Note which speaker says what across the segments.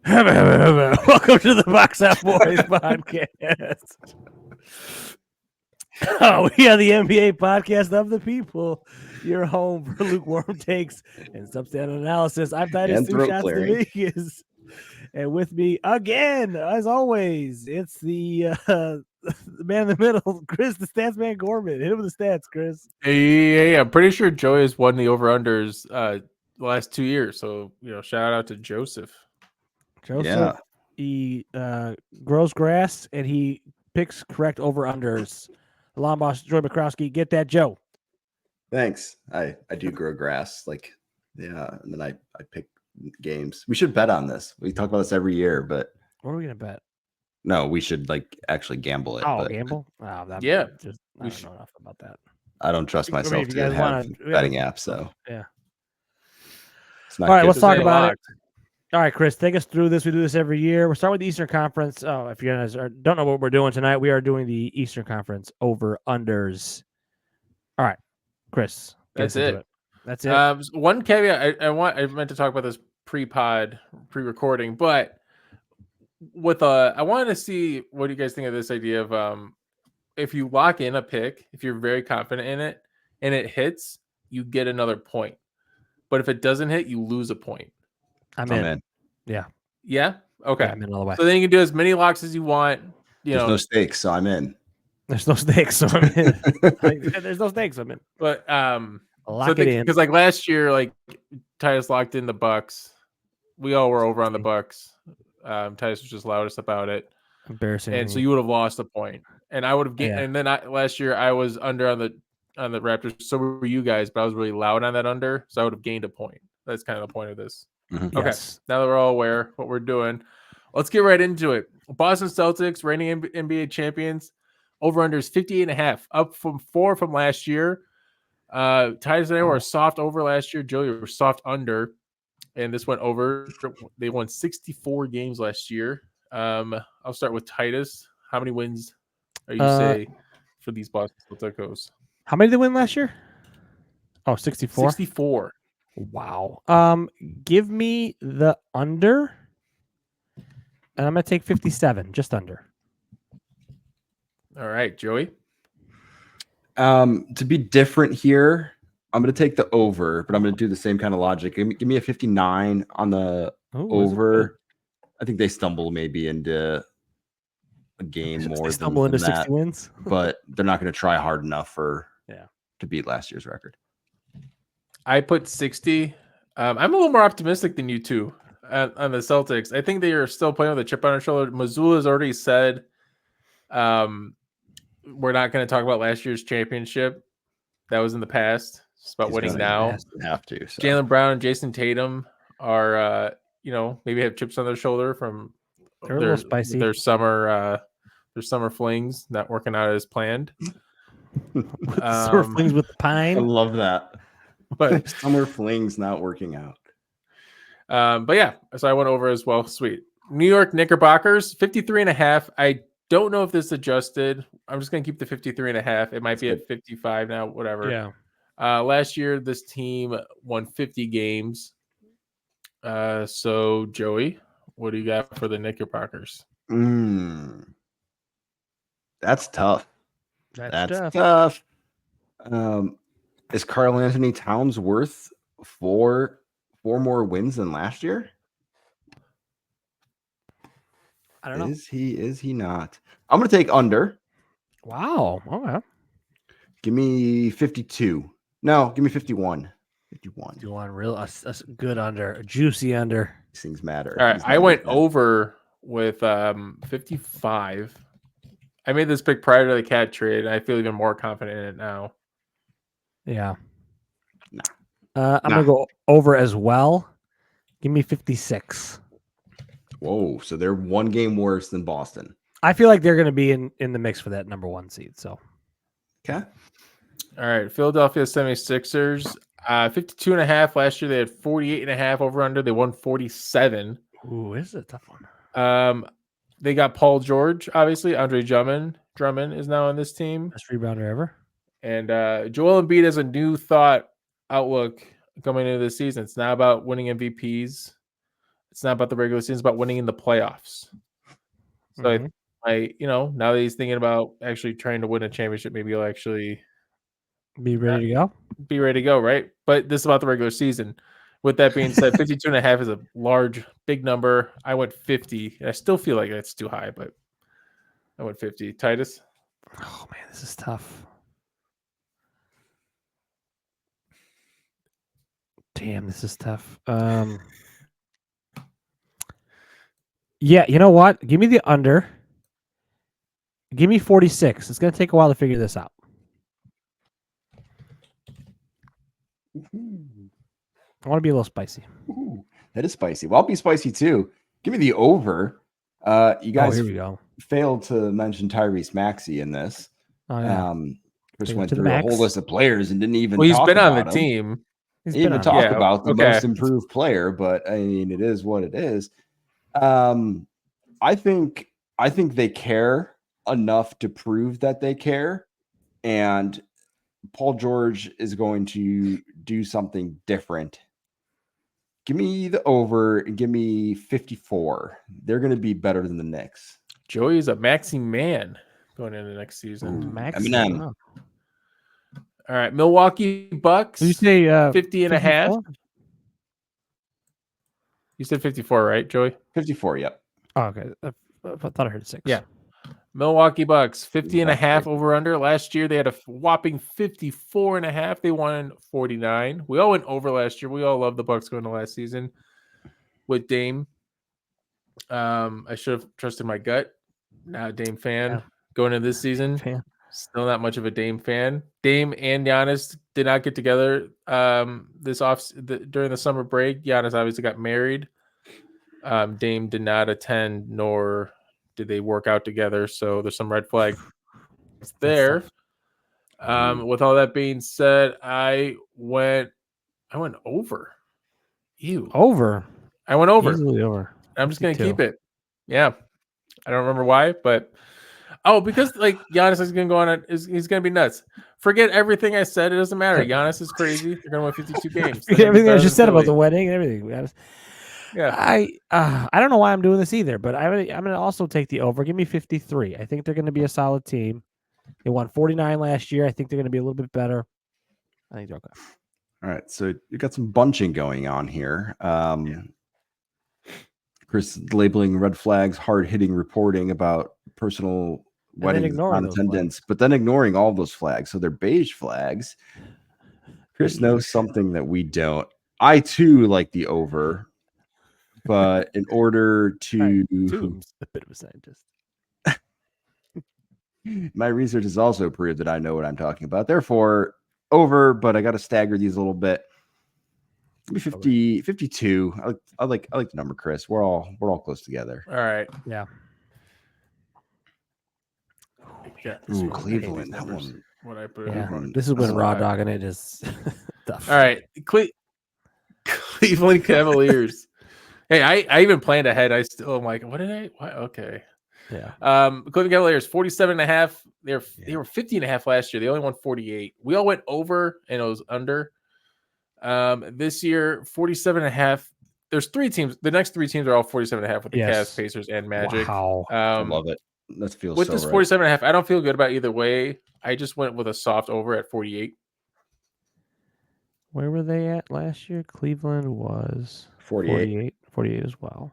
Speaker 1: Welcome to the Box Out Boys podcast. We are the NBA podcast of the people. Your home for lukewarm takes and substandard analysis. I'm Titus
Speaker 2: And
Speaker 1: Two
Speaker 2: throat
Speaker 1: Shots
Speaker 2: clearing.
Speaker 1: Dominguez. And with me again, as always, it's the man in the middle, Chris, the stats man Gorman. Hit him with the stats, Chris.
Speaker 3: Hey, I'm pretty sure Joey has won the over-unders the last 2 years. So, shout out to Joseph.
Speaker 1: Joseph, he grows grass and he picks correct over-unders. Lawn boss, Joy McCroskey, get that, Joe.
Speaker 2: Thanks. I do grow grass, and then I pick games. We should bet on this. We talk about this every year, but
Speaker 1: What are we gonna bet?
Speaker 2: no, we should actually gamble it.
Speaker 1: Oh,
Speaker 2: but
Speaker 1: gamble? Oh, that,
Speaker 3: Yeah,
Speaker 1: just I don't know enough about that.
Speaker 2: I don't trust
Speaker 1: I mean,
Speaker 2: myself
Speaker 1: if you
Speaker 2: to
Speaker 1: guys
Speaker 2: have
Speaker 1: wanna-
Speaker 2: betting apps, so
Speaker 1: Yeah.
Speaker 2: it's not
Speaker 1: All right,
Speaker 2: good.
Speaker 1: let's talk
Speaker 3: Stay
Speaker 1: about it.
Speaker 3: locked.
Speaker 1: All right, Chris, take us through this. We do this every year. We're starting with the Eastern Conference. Oh, if you guys don't know what we're doing tonight, we are doing the Eastern Conference over-unders. All right, Chris. get us
Speaker 3: That's
Speaker 1: into
Speaker 3: it.
Speaker 1: That's it.
Speaker 3: One caveat I meant to talk about this pre-recording, but I wanted to see what do you guys think of this idea of if you lock in a pick, if you're very confident in it and it hits, you get another point. But if it doesn't hit, you lose a point.
Speaker 1: I'm in.
Speaker 3: Yeah? Okay.
Speaker 1: Yeah, I'm in all the way.
Speaker 3: So then you can do as many locks as you want.
Speaker 2: There's no stakes, so I'm in.
Speaker 1: There's no stakes, so I'm in. There's no stakes, I'm in.
Speaker 3: But
Speaker 1: Lock it in.
Speaker 3: because last year, Titus locked in the Bucks. We all were over on the Bucks. Titus was just loudest about it.
Speaker 1: Embarrassing.
Speaker 3: And so you would have lost a point, and I would have gained.
Speaker 1: Yeah.
Speaker 3: And then last year I was under on the Raptors. So were you guys, but I was really loud on that under, so I would have gained a point. That's kind of the point of this.
Speaker 2: Mhm.
Speaker 3: Okay,
Speaker 1: Yes.
Speaker 3: now that we're all aware what we're doing, let's get right into it. Boston Celtics, reigning NBA champions, over under is 58.5, up from 4 from last year. Titus and I were soft over last year. Joey were soft under, and this went over. They won 64 games last year. I'll start with Titus. How many wins are you say for these Boston Celtics?
Speaker 1: How many did they win last year? Oh, 64?
Speaker 3: 64.
Speaker 1: Wow. Give me the under, and I'm going to take 57, just under.
Speaker 3: All right, Joey.
Speaker 2: To be different here, I'm going to take the over, but I'm going to do the same kind of logic. Give me a 59 on the over. I think they stumble maybe into a game more
Speaker 1: They stumble into
Speaker 2: than
Speaker 1: 60
Speaker 2: that,
Speaker 1: wins.
Speaker 2: but they're not going to try hard enough
Speaker 1: Yeah.
Speaker 2: to beat last year's record.
Speaker 3: I put 60. I'm a little more optimistic than you two on the Celtics. I think they are still playing with a chip on their shoulder. Mazzulla has already said we're not going to talk about last year's championship. That was in the past. It's about winning now.
Speaker 2: Have to. So.
Speaker 3: Jaylen Brown and Jason Tatum are, maybe have chips on their shoulder from
Speaker 1: They're a little spicy.
Speaker 3: their summer flings not working out as planned.
Speaker 1: Summer flings with the
Speaker 2: I
Speaker 1: pine.
Speaker 2: love that.
Speaker 3: But
Speaker 2: Summer flings not working out.
Speaker 3: but yeah, so I went over as well. Sweet. New York Knickerbockers, 53.5. I don't know if this adjusted. I'm just going to keep the 53.5. It might be at 55 now, whatever.
Speaker 1: Yeah.
Speaker 3: Last year, this team won 50 games. So, Joey, what do you got for the Knickerbockers?
Speaker 2: That's tough.
Speaker 1: That's
Speaker 2: tough. Is Karl Anthony Towns worth four more wins than last year?
Speaker 1: I don't know.
Speaker 2: Is he not? I'm going to take under.
Speaker 1: Wow. Okay.
Speaker 2: Give me 52. No, give me 51. 51.
Speaker 1: You want a good under, a juicy under.
Speaker 2: These things matter.
Speaker 3: All right,
Speaker 2: These
Speaker 3: I went
Speaker 2: numbers matter.
Speaker 3: over with 55. I made this pick prior to the Cat trade, and I feel even more confident in it now.
Speaker 1: Yeah.
Speaker 2: Nah.
Speaker 1: I'm going to go over as well. Give me 56.
Speaker 2: Whoa, so they're one game worse than Boston.
Speaker 1: I feel like they're going to be in the mix for that number 1 seed. So,
Speaker 2: Okay.
Speaker 3: All right, Philadelphia 76ers. 52.5 last year. They had 48.5 over under. They won 47.
Speaker 1: Ooh, this is a tough one.
Speaker 3: They got Paul George, obviously. Andre Drummond is now on this team.
Speaker 1: Best rebounder ever.
Speaker 3: And Joel Embiid has a new thought outlook coming into this season. It's not about winning MVPs. It's not about the regular season. It's about winning in the playoffs. So now that he's thinking about actually trying to win a championship, maybe he'll actually
Speaker 1: be ready to go.
Speaker 3: Be ready to go, right? But this is about the regular season. With that being said, 52.5 is a big number. I went 50. I still feel like that's too high, but I went 50. Titus?
Speaker 1: Oh, man, this is tough. Damn, this is tough. Yeah, you know what? Give me the under. Give me 46. It's going to take a while to figure this out. I want to be a little spicy.
Speaker 2: Ooh, that is spicy. Well, I'll be spicy too. Give me the over. You guys
Speaker 1: here we go.
Speaker 2: Failed to mention Tyrese Maxey in this.
Speaker 1: Oh, yeah.
Speaker 2: Chris went through a whole list of players and didn't even
Speaker 3: he's
Speaker 2: talk
Speaker 3: been
Speaker 2: about
Speaker 3: on the team.
Speaker 2: He didn't even talk about the most improved player, but I mean, it is what it is. I think they care enough to prove that they care, and Paul George is going to do something different. Give me the over and give me 54. They're going to be better than the Knicks.
Speaker 3: Joey is a Maxey man going into next season.
Speaker 2: Eminem.
Speaker 3: All right, Milwaukee Bucks.
Speaker 1: Did you say
Speaker 3: 50 and 54? A half? You said 54, right, Joey?
Speaker 2: 54, yep.
Speaker 1: Oh, okay. I thought I heard 6.
Speaker 3: Yeah. Milwaukee Bucks, 50 and a half over under. Last year, they had a whopping 54 and a half. They won 49. We all went over last year. We all loved the Bucks going to last season with Dame. I should have trusted my gut. Now Dame fan going into this season. Still not much of a Dame fan. Dame and Giannis did not get together during the summer break. Giannis obviously got married. Dame did not attend, nor did they work out together. So there's some red flags there. With all that being said, I went over. Ew.
Speaker 1: Over.
Speaker 3: I went over.
Speaker 1: Easily over.
Speaker 3: I'm just gonna keep it. Yeah. I don't remember why, but because Giannis is gonna go on he's gonna be nuts. Forget everything I said. It doesn't matter. Giannis is crazy. They're gonna win 52 games.
Speaker 1: Everything I just said about the wedding and everything.
Speaker 3: Yeah.
Speaker 1: I don't know why I'm doing this either, but I'm gonna also take the over. Give me 53. I think they're gonna be a solid team. They won 49 last year. I think they're gonna be a little bit better. I think they're okay.
Speaker 2: All right, so you got some bunching going on here. Chris labeling red flags, hard-hitting reporting about personal weddings non-attendance, but then ignoring all those flags. So they're beige flags. Chris knows something that we don't. I too like the over, but in order to
Speaker 1: a bit of a scientist.
Speaker 2: My research has also proved that I know what I'm talking about. Therefore, over, but I got to stagger these a little bit. Maybe 50, 52. I like the number, Chris. We're all close together.
Speaker 3: All right.
Speaker 1: Yeah.
Speaker 2: Ooh, Cleveland. That one.
Speaker 3: What I put.
Speaker 1: Yeah. This is when raw dogging it is tough.
Speaker 3: All right. Cleveland Cavaliers. Hey, I even planned ahead. I'm like, what? Okay.
Speaker 1: Yeah.
Speaker 3: Cleveland Cavaliers 47 and a half. They were 50 and a half last year. They only won 48. We all went over and it was under. This year 47 and a half. There's 3 teams. The next 3 teams are all 47 and a half with the Cavs, Pacers, and Magic.
Speaker 1: Wow.
Speaker 2: I love it. That feels
Speaker 3: with
Speaker 2: so
Speaker 3: this
Speaker 2: right.
Speaker 3: 47 and a half. I don't feel good about either way. I just went with a soft over at 48.
Speaker 1: Where were they at last year? Cleveland was
Speaker 2: 48
Speaker 1: as well.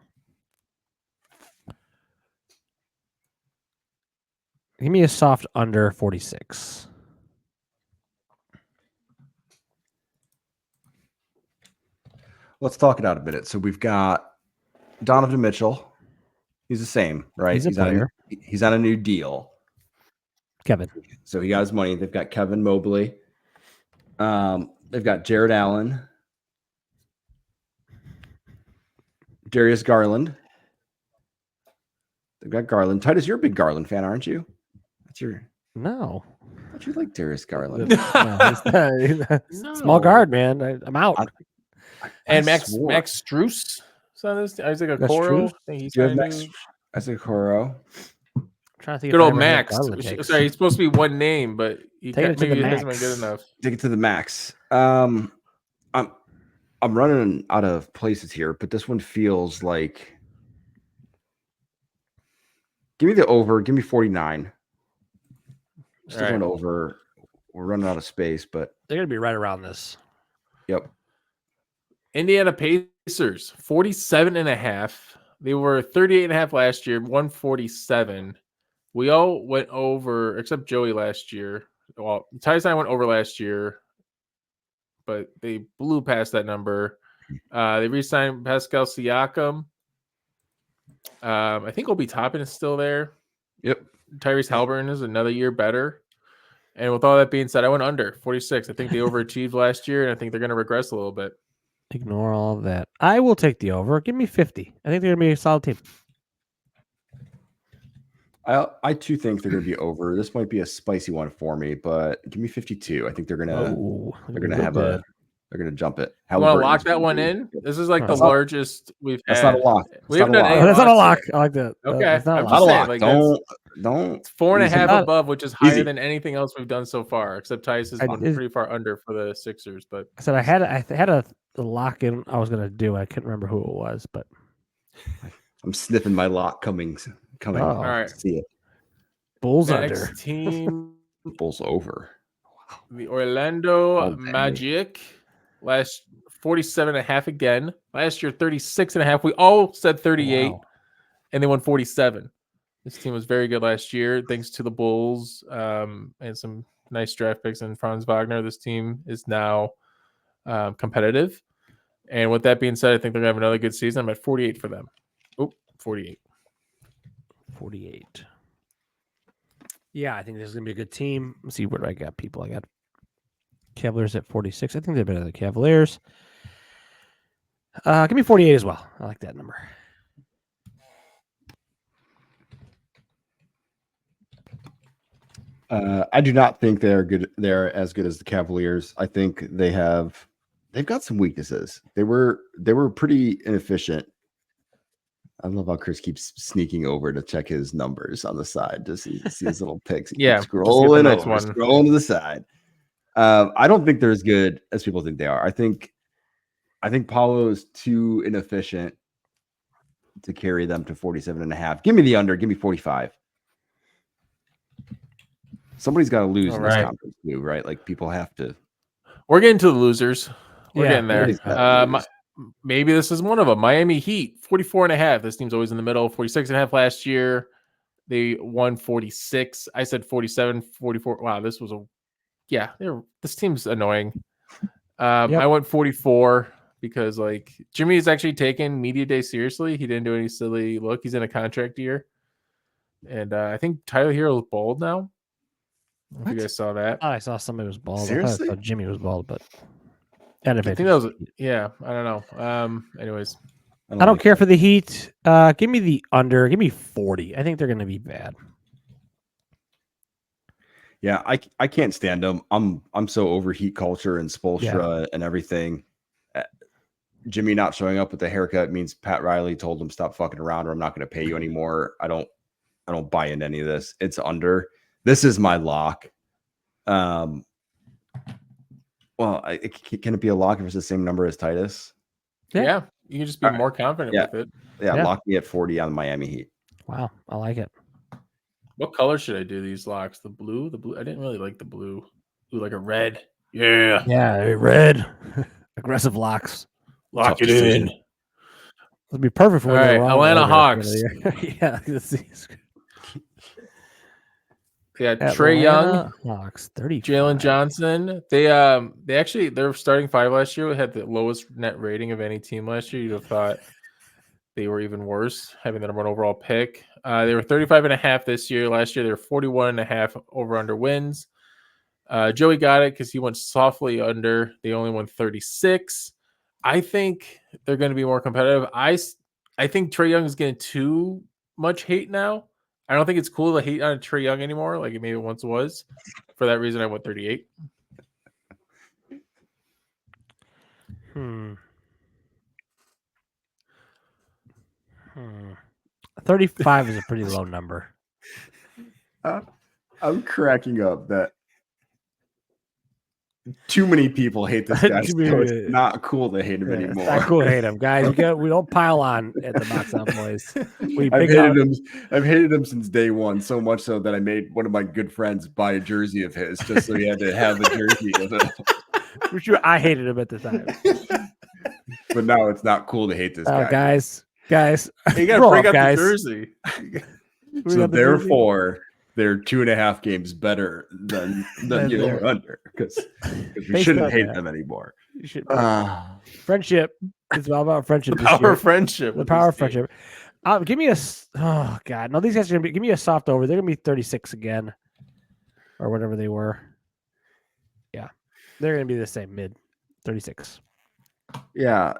Speaker 1: Give me a soft under 46.
Speaker 2: Let's talk it out a minute. So we've got Donovan Mitchell. He's the same, right?
Speaker 1: He's a player.
Speaker 2: He's on a new deal.
Speaker 1: Kevin.
Speaker 2: So he got his money. They've got Kevin Mobley. They've got Jared Allen. Darius Garland. They've got Garland. Titus, you're a big Garland fan, aren't you? That's your...
Speaker 1: No.
Speaker 2: How'd you like Darius Garland?
Speaker 1: Small guard, man. I'm out.
Speaker 3: And Max Strus. So this Isaac Okoro. I think he's trying to do.
Speaker 2: Isaac Okoro.
Speaker 1: Trying to think.
Speaker 3: Good old Max. Sorry, he's supposed to be one name, but maybe it hasn't been good enough.
Speaker 2: Take it to the max. I'm running out of places here, but this one feels like. Give me the over. Give me 49. Still going over. We're running out of space, but
Speaker 1: they're gonna be right around this.
Speaker 2: Yep.
Speaker 3: Indiana Pacers 47.5. They were 38.5 last year. 147. We all went over except Joey last year. Well, Tyus and I went over last year, but they blew past that number. They re-signed Pascal Siakam. I think Obi Toppin is still there.
Speaker 2: Yep.
Speaker 3: Tyrese Haliburton is another year better. And with all that being said, I went under 46. I think they overachieved last year, and I think they're going to regress a little bit.
Speaker 1: Ignore all of that. I will take the over. Give me 50. I think they're going to be a solid team.
Speaker 2: I too think they're going to be over. This might be a spicy one for me, but give me 52. I think they're going to they're going to jump it.
Speaker 3: You want to lock that one in? This is like the largest we've had.
Speaker 2: That's not a lock.
Speaker 3: We haven't done any.
Speaker 1: That's not a lock. I like that.
Speaker 3: Okay.
Speaker 1: That's not
Speaker 3: a lock.
Speaker 2: Like, don't.
Speaker 3: It's 4.5 above, which is higher than anything else we've done so far, except Tice has been pretty far under for the Sixers. But
Speaker 1: I said I had a lock in I was going to do. I couldn't remember who it was, but
Speaker 2: I'm sniffing my lock coming.
Speaker 3: All right.
Speaker 2: See it.
Speaker 1: Bulls
Speaker 3: Next
Speaker 1: under.
Speaker 3: Team.
Speaker 2: Bulls over.
Speaker 3: The Orlando Magic. Last 47.5 again. Last year 36.5. We all said 38, and they won 47. This team was very good last year, thanks to the Bulls and some nice draft picks and Franz Wagner. This team is now competitive. And with that being said, I think they're gonna have another good season. I'm at 48 for them. 48.
Speaker 1: 48. Yeah, I think this is gonna be a good team. Let's see where do I got people. I got Cavaliers at 46. I think they're better than the Cavaliers. Give me 48 as well. I like that number.
Speaker 2: I do not think they're good. They're as good as the Cavaliers. I think they've got some weaknesses. They were pretty inefficient. I love how Chris keeps sneaking over to check his numbers on the side to see his little picks. Scrolling to the side. I don't think they're as good as people think they are. I think Paulo's too inefficient to carry them to 47.5. Give me the under. Give me 45. Somebody's got to lose in this conference too, right? Like people have to.
Speaker 3: We're getting to the losers. We're getting there. Maybe this is one of them. Miami Heat, 44.5. This team's always in the middle. 46.5 last year. They won 46. I said 47, 44. Wow, this was this team's annoying. I went 44 because like Jimmy is actually taking media day seriously. He didn't do any silly look. He's in a contract year. And I think Tyler Hero is bald now. I don't know if you guys saw that.
Speaker 1: I saw somebody was bald.
Speaker 2: Seriously?
Speaker 1: I thought Jimmy was bald, but
Speaker 3: I think that was I don't know. Anyways.
Speaker 1: I don't care for the Heat. Give me the under. Give me 40. I think they're going to be bad.
Speaker 2: Yeah, I can't stand them. I'm so over Heat culture and Spoelstra and everything. Jimmy not showing up with the haircut means Pat Riley told him stop fucking around or I'm not going to pay you anymore. I don't buy into any of this. It's under. This is my lock. Well, can it be a lock if it's the same number as Titus?
Speaker 3: Yeah. You can just be more confident with it.
Speaker 2: Yeah, lock me at 40 on the Miami Heat.
Speaker 1: Wow, I like it.
Speaker 3: What color should I do these locks? The blue? I didn't really like the blue. Ooh, like a red. Yeah.
Speaker 1: Yeah, red. Aggressive locks.
Speaker 3: Lock it in.
Speaker 1: It'll be perfect for
Speaker 3: Atlanta Hawks.
Speaker 1: Yeah.
Speaker 3: Trae Young,
Speaker 1: Hawks, 30.
Speaker 3: Jalen Johnson. Their starting five last year had the lowest net rating of any team last year. You'd have thought they were even worse, having the number one overall pick. They were 35.5 this year. Last year they were 41.5 over under wins. Joey got it because he went softly under. They only won 36. I think they're going to be more competitive. I think Trae Young is getting too much hate now. I don't think it's cool to hate on Trae Young anymore, like it maybe once was. For that reason, I went 38.
Speaker 1: 35 is a pretty low number.
Speaker 2: I'm cracking up that too many people hate this guy. So it's not cool to hate him anymore.
Speaker 1: It's not cool to hate him, guys. We don't pile on at the Box Out Boys.
Speaker 2: I've hated him since day one, so much so that I made one of my good friends buy a jersey of his just so he had to have a jersey of it.
Speaker 1: For sure, I hated him at the time.
Speaker 2: But now it's not cool to hate this guy.
Speaker 1: Guys,
Speaker 3: you gotta bring up the jersey.
Speaker 2: So therefore, they're 2.5 games better than the over under because we shouldn't hate them anymore.
Speaker 1: You should. Friendship. It's all about friendship.
Speaker 3: The power of friendship.
Speaker 1: The power of friendship. Give me oh god, no, these guys are gonna be. Give me a soft over. They're gonna be 36 again, or whatever they were. Yeah, they're gonna be the same mid 36.
Speaker 2: Yeah,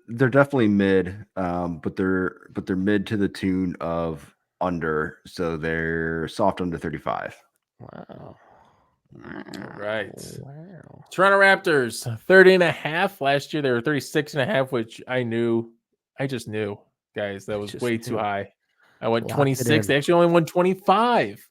Speaker 2: they're definitely mid, but they're mid to the tune of under, so they're soft under 35.
Speaker 1: Wow.
Speaker 3: All right. Wow. Toronto Raptors 30.5. Last year they were 36.5, which I just knew, guys, that was way too high. I went 26. They actually only won 25.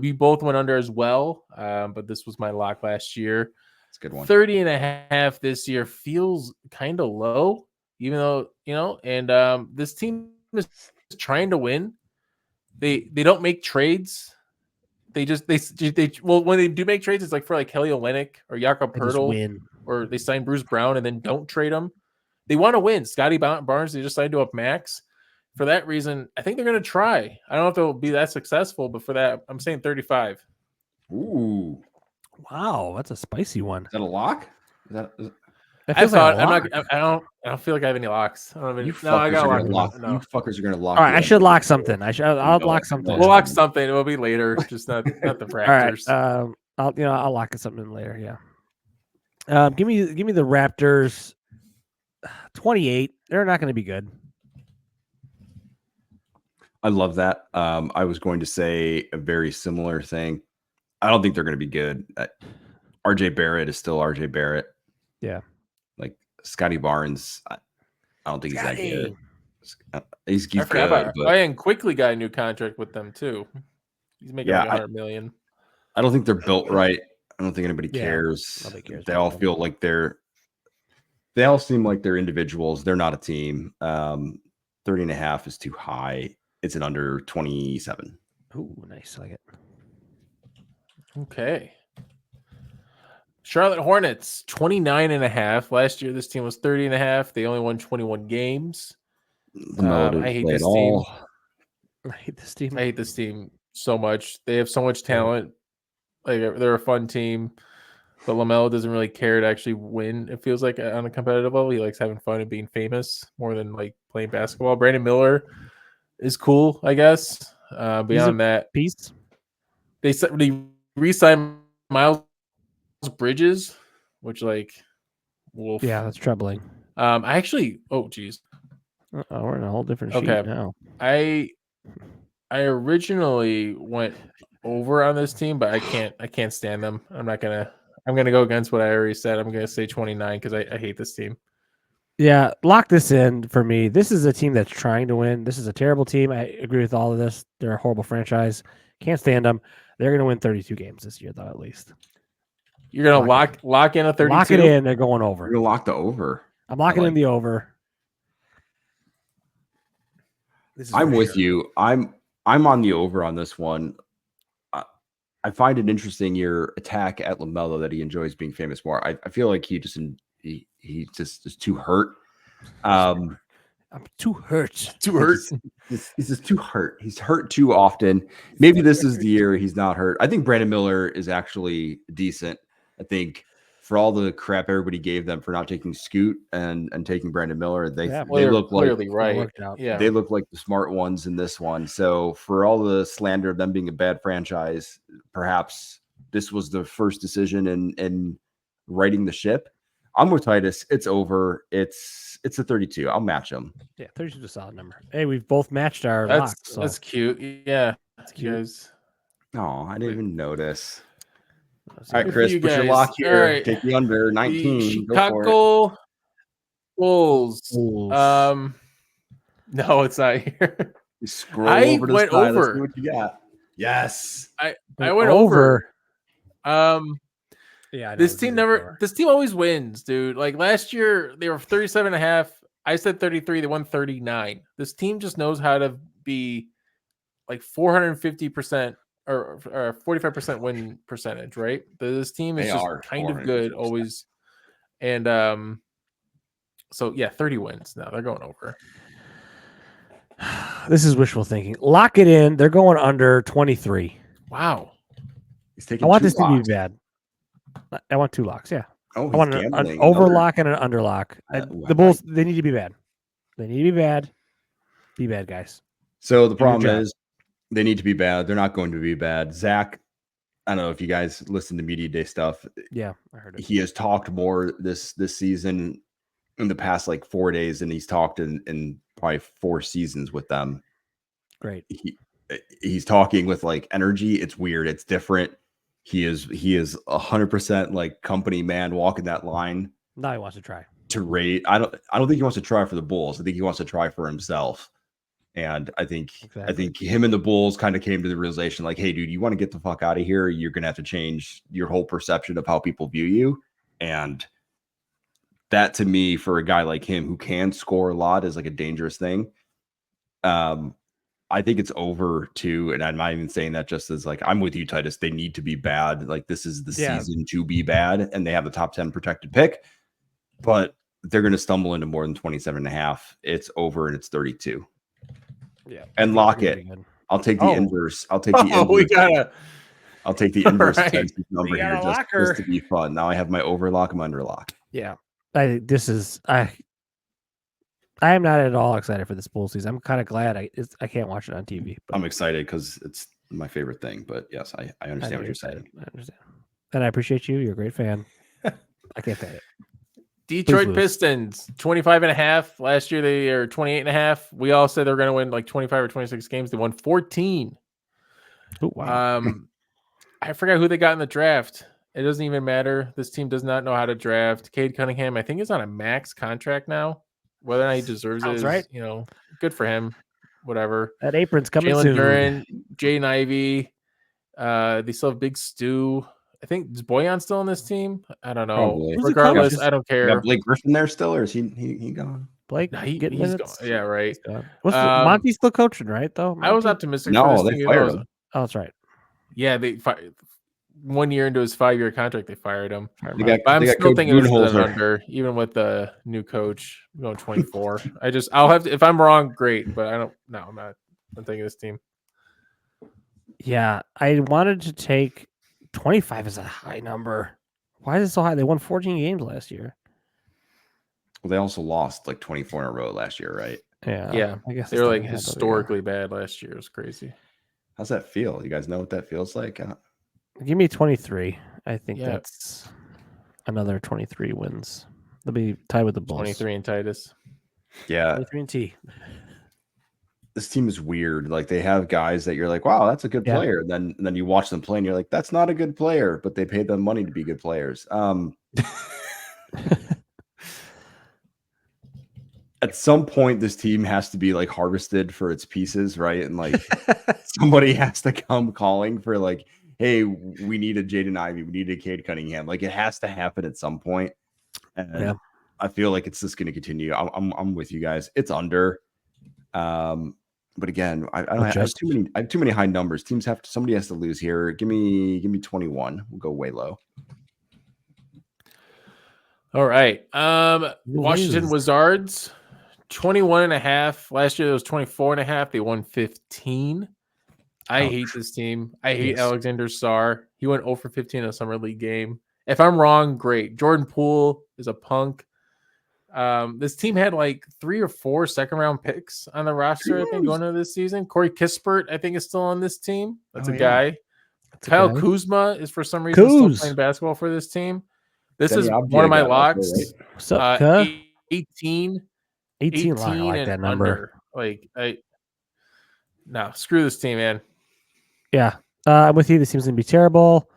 Speaker 3: We both went under as well, but this was my lock last year.
Speaker 2: It's a good one.
Speaker 3: 30.5 this year feels kind of low, even though, and this team is trying to win. They don't make trades. They when they do make trades, it's like for like Kelly Olynyk or Jakob Poeltl, or they sign Bruce Brown and then don't trade him. They want to win. Scotty Barnes, they just signed to up max. For that reason, I think they're going to try. I don't know if they'll be that successful, but for that, I'm saying 35.
Speaker 2: Ooh,
Speaker 1: wow, that's a spicy one.
Speaker 2: Is that a lock?
Speaker 3: I thought I don't feel like I have any locks. I don't have any.
Speaker 2: I got lock. No. You fuckers are gonna lock.
Speaker 1: All right, I should lock something. I'll lock something.
Speaker 3: We'll lock something. It will be later, just not the Raptors.
Speaker 1: All right, I'll lock something later. Yeah. Give me the Raptors. 28. They're not going to be good.
Speaker 2: I love that. I was going to say a very similar thing. I don't think they're going to be good. RJ Barrett is still RJ Barrett.
Speaker 1: Yeah.
Speaker 2: Like Scotty Barnes, I don't think he's that good. He's good.
Speaker 3: And Quickly got a new contract with them too. He's making like $100 million.
Speaker 2: I don't think they're built right. I don't think anybody cares. They all feel like they all seem like they're individuals. They're not a team. 30.5 is too high. It's an under 27.
Speaker 1: Ooh, nice. I like it.
Speaker 3: Okay. Charlotte Hornets, 29.5. Last year, this team was 30.5. They only won 21 games. I hate this team. I hate this team so much. They have so much talent. Like they're a fun team, but LaMelo doesn't really care to actually win. It feels like on a competitive level, he likes having fun and being famous more than like playing basketball. Brandon Miller is cool, I guess. Beyond that, they re-signed Miles Bridges, which wolf.
Speaker 1: Yeah, that's troubling.
Speaker 3: I actually, geez.
Speaker 1: We're in a whole different sheet now.
Speaker 3: I originally went over on this team, but I can't stand them. I'm gonna go against what I already said. I'm gonna say 29 because I hate this team.
Speaker 1: Yeah, lock this in for me. This is a team that's trying to win. This is a terrible team. I agree with all of this. They're a horrible franchise. Can't stand them. They're gonna win 32 games this year, though, at least.
Speaker 3: You're gonna lock in a 32.
Speaker 1: Lock it in. They're going over.
Speaker 2: You're gonna lock the over.
Speaker 1: I'm locking in the over.
Speaker 2: I'm with you. I'm on the over on this one. I find it interesting your attack at LaMelo that he enjoys being famous more. I feel like he just is too hurt.
Speaker 1: I'm too hurt.
Speaker 2: He's just too hurt. He's hurt too often. Maybe this is the year he's not hurt. I think Brandon Miller is actually decent. I think for all the crap everybody gave them for not taking Scoot and taking Brandon Miller, they look like
Speaker 3: right.
Speaker 2: Yeah, they look like the smart ones in this one. So for all the slander of them being a bad franchise, perhaps this was the first decision in righting the ship. I'm with Titus. It's over. It's a 32. I'll match them.
Speaker 1: Yeah, 32 is a solid number. Hey, we've both matched our locks.
Speaker 3: So. That's cute. Yeah. You guys.
Speaker 2: No, I didn't even notice.
Speaker 1: All
Speaker 2: All right, Chris,
Speaker 3: you
Speaker 2: put your
Speaker 3: guys.
Speaker 2: lock
Speaker 3: All
Speaker 2: here.
Speaker 3: right.
Speaker 2: Take the under
Speaker 3: The
Speaker 2: 19. Go for it.
Speaker 3: Chicago Bulls.
Speaker 1: Bulls.
Speaker 3: No, it's not here.
Speaker 2: You scroll
Speaker 3: I
Speaker 2: over to the
Speaker 3: went
Speaker 2: side. Let's see
Speaker 3: over.
Speaker 2: what you got. Yes.
Speaker 3: I went over.
Speaker 1: Yeah, I know
Speaker 3: This team
Speaker 1: exactly
Speaker 3: never.
Speaker 1: where.
Speaker 3: This team always wins, dude. Like last year, they were 37.5. I said 33. They won 39. This team just knows how to be like 450% or 45% win percentage, right? This team is
Speaker 2: They
Speaker 3: just
Speaker 2: are
Speaker 3: kind of good
Speaker 2: 450%.
Speaker 3: always. And so yeah, 30 wins now. They're going over.
Speaker 1: This is wishful thinking. Lock it in. They're going under 23.
Speaker 3: Wow.
Speaker 2: He's taking
Speaker 1: I want
Speaker 2: two
Speaker 1: this to be
Speaker 2: locks.
Speaker 1: bad. I want 2 locks. Yeah.
Speaker 2: Oh,
Speaker 1: I
Speaker 2: he's
Speaker 1: want an
Speaker 2: gambling.
Speaker 1: overlock and an underlock.
Speaker 2: Ooh, I
Speaker 1: The Bulls, they need to be bad. They need to be bad. Be bad, guys.
Speaker 2: So the
Speaker 1: Do your
Speaker 2: problem
Speaker 1: job.
Speaker 2: is they need to be bad. They're not going to be bad. Zach, I don't know if you guys listen to Media Day stuff.
Speaker 1: Yeah, I heard it.
Speaker 2: He has talked more this season in the past like 4 days than he's talked in probably 4 seasons with them.
Speaker 1: Great.
Speaker 2: He's talking with like energy. It's weird. It's different. He is 100% like company man walking that line
Speaker 1: Now he wants to try.
Speaker 2: to rate. I don't think he wants to try for the Bulls. I think he wants to try for himself. And I think him and the Bulls kind of came to the realization like, hey, dude, you want to get the fuck out of here. You're going to have to change your whole perception of how people view you. And that to me, for a guy like him who can score a lot, is like a dangerous thing. I think it's over too. And I'm not even saying that just as like, I'm with you, Titus. They need to be bad. Like this is the season to be bad. And they have the top 10 protected pick, but they're going to stumble into more than 27.5. It's over and it's 32.
Speaker 1: Yeah.
Speaker 2: And lock it. I'll take the inverse. I'll take the inverse. I'll take the inverse number here just to be fun. Now I have my overlock and my underlock.
Speaker 1: Yeah. I am not at all excited for this Bulls season. I'm kind of glad I can't watch it on TV. But
Speaker 2: I'm excited because it's my favorite thing. But yes, I understand what you're saying.
Speaker 1: I understand. And I appreciate you. You're a great fan. I can't fan it.
Speaker 3: Detroit Pistons, 25.5. Last year they are 28.5. We all said they're going to win like 25 or 26 games. They won 14.
Speaker 1: Oh, wow.
Speaker 3: I forgot who they got in the draft. It doesn't even matter. This team does not know how to draft. Cade Cunningham, I think, is on a max contract now. Whether or not he deserves it is,
Speaker 1: right.
Speaker 3: Good for him. Whatever.
Speaker 1: That apron's coming
Speaker 3: Jalen
Speaker 1: soon.
Speaker 3: Duren, Jaden Ivey. They still have Big Stu. I think is Boyan still on this team? I don't know.
Speaker 2: Probably.
Speaker 3: Regardless, I don't care.
Speaker 2: You got Blake Griffin there still, or is he gone?
Speaker 1: Blake,
Speaker 3: he's gone. Yeah, right.
Speaker 1: Monty's still coaching, right? Though
Speaker 3: I was optimistic.
Speaker 2: No,
Speaker 3: for this
Speaker 2: they
Speaker 3: team.
Speaker 2: fired him.
Speaker 1: Oh, that's right.
Speaker 3: Yeah, they 1 year into his 5-year contract, they fired him.
Speaker 2: I'm
Speaker 3: still thinking this is an under, even with the new coach going 24. I'll have to. If I'm wrong, great, but I don't. No, I'm not. I'm thinking this team.
Speaker 1: Yeah, I wanted to take 25 is a high number. Why is it so high? They won 14 games last year.
Speaker 2: Well, they also lost like 24 in a row last year, right?
Speaker 3: Yeah.
Speaker 1: I guess
Speaker 3: they were like historically bad last year. It was crazy.
Speaker 2: How's that feel? You guys know what that feels like?
Speaker 1: Give me 23. I think that's another 23 wins. They'll be tied with the Bulls.
Speaker 3: 23 and Titus.
Speaker 2: Yeah.
Speaker 1: 23 and T.
Speaker 2: This team is weird. Like they have guys that you're like, wow, that's a good player. And then you watch them play and you're like, that's not a good player, but they paid them money to be good players. At some point, this team has to be like harvested for its pieces, right? And like somebody has to come calling for like, hey, we need a Jaden Ivey, we need a Cade Cunningham. Like it has to happen at some point. And I feel like it's just going to continue. I'm with you guys. It's under. But again, I have too many high numbers. Somebody has to lose here. Give me 21. We'll go way low.
Speaker 3: All right. Washington Wizards, 21.5. Last year it was 24.5. They won 15. I hate this team. I hate Alexander Sarr. He went 0 for 15 in a summer league game. If I'm wrong, great. Jordan Poole is a punk. This team had like 3 or 4 second-round picks on the roster, I think, going into this season. Corey Kispert, I think, is still on this team. That's a guy. Kyle Kuzma is for some reason still playing basketball for this team. This is one of my locks.
Speaker 1: What's up,
Speaker 3: 18
Speaker 1: I like that number.
Speaker 3: Under. No, screw this team, man.
Speaker 1: Yeah. I'm with you. This seems to be terrible.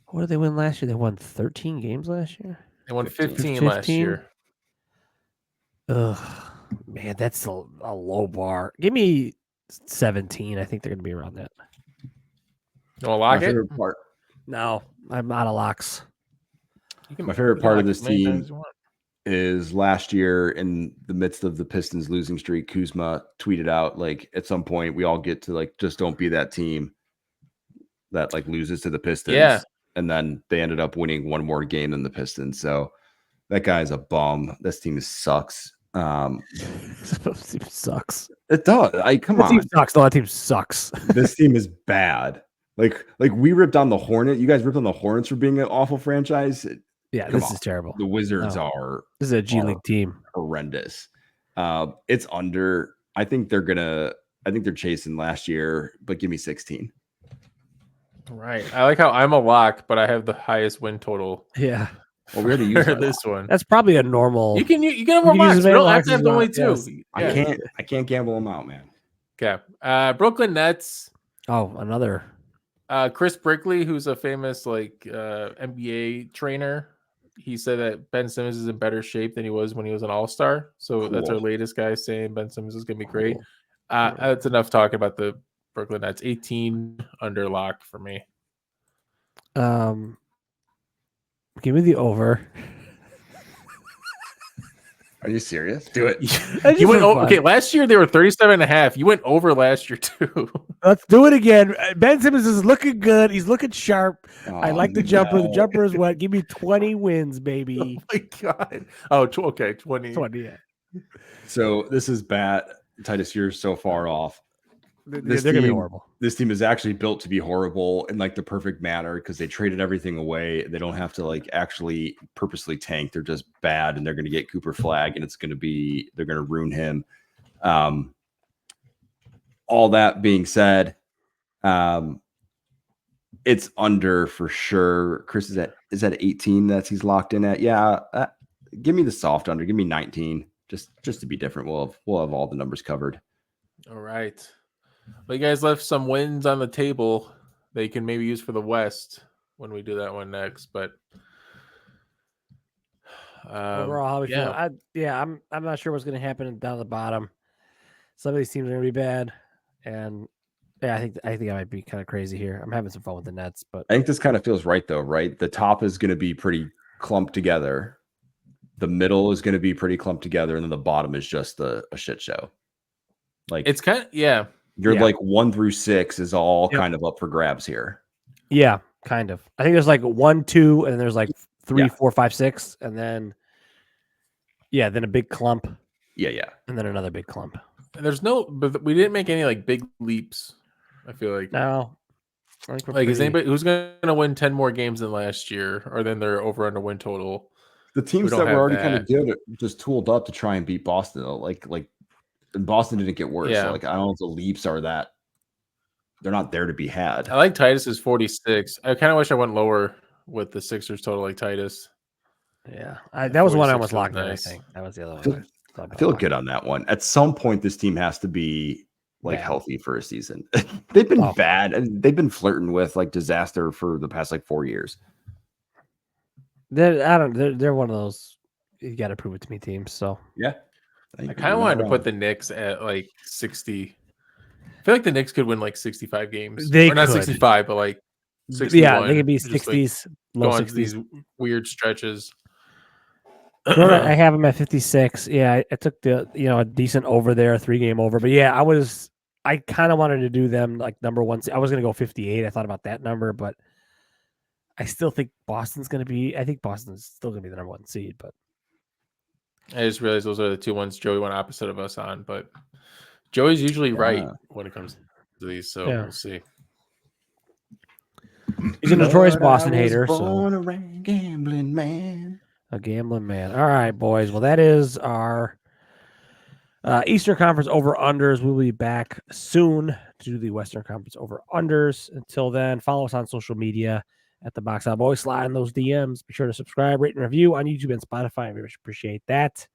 Speaker 1: What did they win last year? They won 13 games last year.
Speaker 3: They won 15 last year.
Speaker 1: Ugh, man, that's a low bar. Give me 17. I think they're going to be around that.
Speaker 3: You want to
Speaker 2: My
Speaker 3: lock it?
Speaker 2: favorite part.
Speaker 1: No, I'm out of locks.
Speaker 2: My favorite part of
Speaker 3: lock
Speaker 2: this
Speaker 3: as many times
Speaker 2: team
Speaker 3: as you want.
Speaker 2: is last year in the midst of the Pistons losing streak, Kuzma tweeted out like at some point we all get to like just don't be that team that like loses to the Pistons.
Speaker 3: Yeah.
Speaker 2: And then they ended up winning one more game than the Pistons. So that guy's a bum. This team sucks.
Speaker 1: This team sucks.
Speaker 2: It does. Come on.
Speaker 1: Team sucks. No, that team sucks.
Speaker 2: This team is bad. Like we ripped on the Hornet. You guys ripped on the Hornets for being an awful franchise.
Speaker 1: Yeah,
Speaker 2: Come
Speaker 1: this
Speaker 2: on.
Speaker 1: is terrible.
Speaker 2: The Wizards
Speaker 1: No.
Speaker 2: are
Speaker 1: This is a G League team.
Speaker 2: horrendous. It's under. I think they're chasing last year, but give me 16.
Speaker 3: Right. I like how I'm a lock, but I have the highest win total.
Speaker 1: Yeah.
Speaker 2: Well, we already used
Speaker 3: this one.
Speaker 1: That's probably a normal.
Speaker 3: You can have more
Speaker 1: You can use
Speaker 3: locks.
Speaker 1: as
Speaker 3: We
Speaker 1: many
Speaker 3: don't have
Speaker 1: locks
Speaker 3: to have
Speaker 1: as
Speaker 3: the
Speaker 1: you
Speaker 3: only
Speaker 1: want,
Speaker 3: two.
Speaker 1: yes.
Speaker 3: Yeah.
Speaker 2: I can't gamble them out, man.
Speaker 3: Okay. Brooklyn Nets.
Speaker 1: Oh, another.
Speaker 3: Chris Brickley, who's a famous NBA trainer, he said that Ben Simmons is in better shape than he was when he was an All-Star. So that's our
Speaker 2: Cool.
Speaker 3: latest guy saying Ben Simmons is going to be great.
Speaker 1: Cool.
Speaker 3: That's enough talking about the Brooklyn Nets. 18 under lock for me.
Speaker 1: Give me the over.
Speaker 2: Are you serious? Do it.
Speaker 3: You went okay. Last year they were 37.5. You went over last year too.
Speaker 1: Let's do it again. Ben Simmons is looking good. He's looking sharp. I like the jumper. The jumper is wet. Give me 20 wins, baby.
Speaker 3: Oh my god. Oh, okay, 20.
Speaker 1: 20. Yeah.
Speaker 2: So this is bad, Titus. You're so far off.
Speaker 1: They're gonna be horrible.
Speaker 2: This team is actually built to be horrible in like the perfect manner because they traded everything away. They don't have to like actually purposely tank. They're just bad, and they're going to get Cooper Flag, and they're going to ruin him. All that being said, it's under for sure. Chris is at 18 that he's locked in at. Yeah, give me the soft under. Give me 19. Just to be different. We'll have all the numbers covered.
Speaker 3: All right. Well, you guys left some wins on the table that you can maybe use for the West when we do that one next. But
Speaker 1: overall, how we feel? I'm not sure what's going to happen down the bottom. Some of these teams are going to be bad, and yeah, I think I might be kind of crazy here. I'm having some fun with the Nets, but
Speaker 2: I think this kind of feels right though, right? The top is going to be pretty clumped together. The middle is going to be pretty clumped together, and then the bottom is just a shit show. Like
Speaker 3: it's kind of
Speaker 2: You're like 1 through 6 is all kind of up for grabs here.
Speaker 1: Yeah, kind of. I think there's like 1, 2, and then there's like 3, 4, 5, 6, and then then a big clump.
Speaker 2: Yeah.
Speaker 1: And then another big clump.
Speaker 3: But we didn't make any like big leaps. I feel like
Speaker 1: no.
Speaker 3: Is anybody who's going to win 10 more games than last year, or then their over under win total?
Speaker 2: The teams that were already kind of good just tooled up to try and beat Boston. Though. Like Boston didn't get worse.
Speaker 3: Yeah.
Speaker 2: So like I don't know if the leaps are that they're not there to be had.
Speaker 3: I like Titus's 46. I kind of wish I went lower with the Sixers total like Titus.
Speaker 1: Yeah, that was one I almost locked in. I think that was the other one.
Speaker 2: I feel good on that one. At some point, this team has to be like healthy for a season. They've been bad, and they've been flirting with like disaster for the past like 4 years.
Speaker 1: They're one of those you got to prove it to me teams. So
Speaker 2: yeah,
Speaker 3: I kind of wanted to put the Knicks at like 60. I feel like the Knicks could win like 65 games. Not 65, but like 61.
Speaker 1: Yeah, they could be 60s, low 60s.
Speaker 3: These weird stretches.
Speaker 1: I have them at 56. Yeah, I took a decent over there, 3-game over. But yeah, I kind of wanted to do them like number 1. I was going to go 58. I thought about that number, but I still think Boston's going to be. I think Boston's still going to be the number 1 seed. But
Speaker 3: I just realized those are the 2 ones Joey went opposite of us on. But Joey's usually right when it comes to these, so we'll see.
Speaker 1: He's a notorious Boston hater.
Speaker 2: Born a gambling man.
Speaker 1: A gambling man. All right, boys. Well, that is our Eastern Conference over-unders. We'll be back soon to do the Western Conference over-unders. Until then, follow us on social media at the Box Out Boys. Slide in those DMs. Be sure to subscribe, rate, and review on YouTube and Spotify. I very much appreciate that.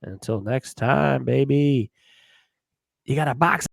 Speaker 1: And until next time, baby, you got a box.